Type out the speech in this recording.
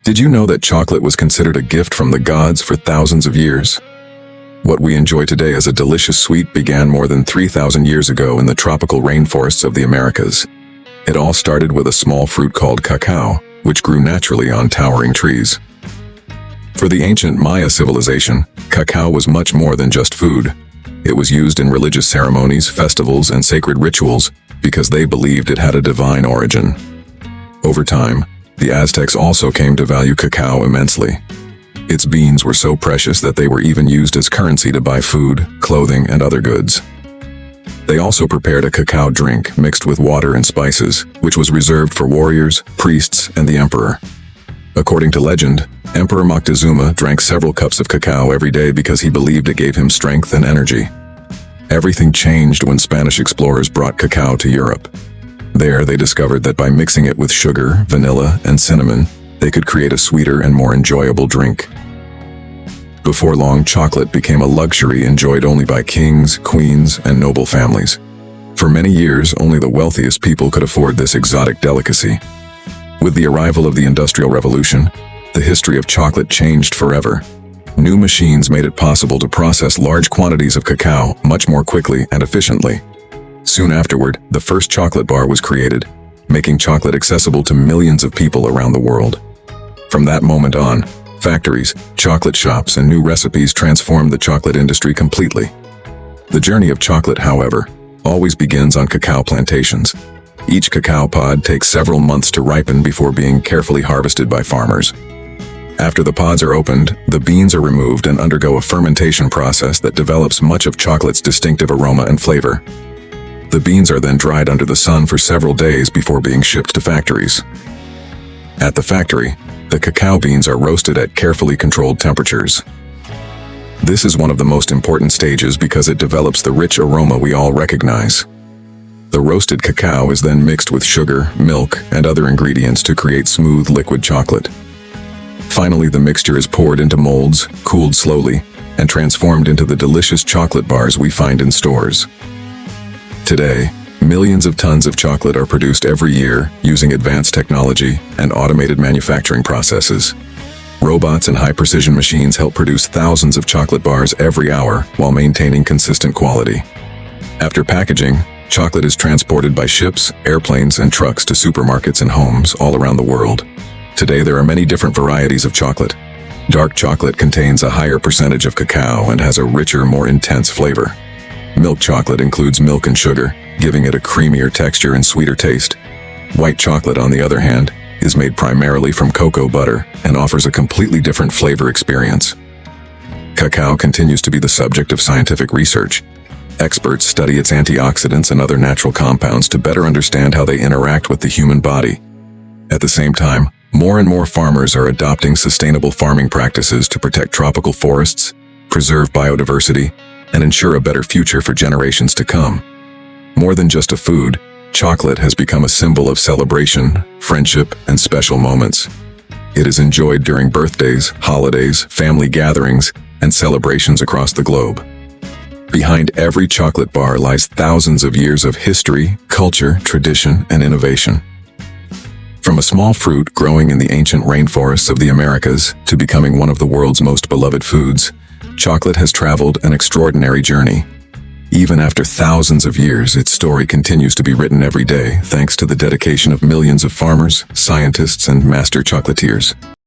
Did you know that chocolate was considered a gift from the gods for thousands of years? What we enjoy today as a delicious sweet began more than 3,000 years ago in the tropical rainforests of the Americas. It all started with a small fruit called cacao, which grew naturally on towering trees. For the ancient Maya civilization, cacao was much more than just food. It was used in religious ceremonies, festivals, and sacred rituals because they believed it had a divine origin. Over time, the Aztecs also came to value cacao immensely. Its beans were so precious that they were even used as currency to buy food, clothing, and other goods. They also prepared a cacao drink mixed with water and spices, which was reserved for warriors, priests, and the emperor. According to legend, Emperor Moctezuma drank several cups of cacao every day because he believed it gave him strength and energy. Everything changed when Spanish explorers brought cacao to Europe. There, they discovered that by mixing it with sugar, vanilla, and cinnamon, they could create a sweeter and more enjoyable drink. Before long, chocolate became a luxury enjoyed only by kings, queens, and noble families. For many years, only the wealthiest people could afford this exotic delicacy. With the arrival of the Industrial Revolution, the history of chocolate changed forever. New machines made it possible to process large quantities of cacao much more quickly and efficiently. Soon afterward, the first chocolate bar was created, making chocolate accessible to millions of people around the world. From that moment on, factories, chocolate shops, and new recipes transformed the chocolate industry completely. The journey of chocolate, however, always begins on cacao plantations. Each cacao pod takes several months to ripen before being carefully harvested by farmers. After the pods are opened, the beans are removed and undergo a fermentation process that develops much of chocolate's distinctive aroma and flavor. The beans are then dried under the sun for several days before being shipped to factories. At the factory, the cacao beans are roasted at carefully controlled temperatures. This is one of the most important stages because it develops the rich aroma we all recognize. The roasted cacao is then mixed with sugar, milk, and other ingredients to create smooth liquid chocolate. Finally, the mixture is poured into molds, cooled slowly, and transformed into the delicious chocolate bars we find in stores. Today, millions of tons of chocolate are produced every year using advanced technology and automated manufacturing processes. Robots and high-precision machines help produce thousands of chocolate bars every hour while maintaining consistent quality. After packaging, chocolate is transported by ships, airplanes, and trucks to supermarkets and homes all around the world. Today, there are many different varieties of chocolate. Dark chocolate contains a higher percentage of cacao and has a richer, more intense flavor. Milk chocolate includes milk and sugar, giving it a creamier texture and sweeter taste. White chocolate, on the other hand, is made primarily from cocoa butter and offers a completely different flavor experience. Cacao continues to be the subject of scientific research. Experts study its antioxidants and other natural compounds to better understand how they interact with the human body. At the same time, more and more farmers are adopting sustainable farming practices to protect tropical forests, preserve biodiversity, and ensure a better future for generations to come. More than just a food, chocolate has become a symbol of celebration, friendship, and special moments. It is enjoyed during birthdays, holidays, family gatherings, and celebrations across the globe. Behind every chocolate bar lies thousands of years of history, culture, tradition, and innovation. From a small fruit growing in the ancient rainforests of the Americas to becoming one of the world's most beloved foods, chocolate has traveled an extraordinary journey. Even after thousands of years, its story continues to be written every day thanks to the dedication of millions of farmers, scientists, and master chocolatiers.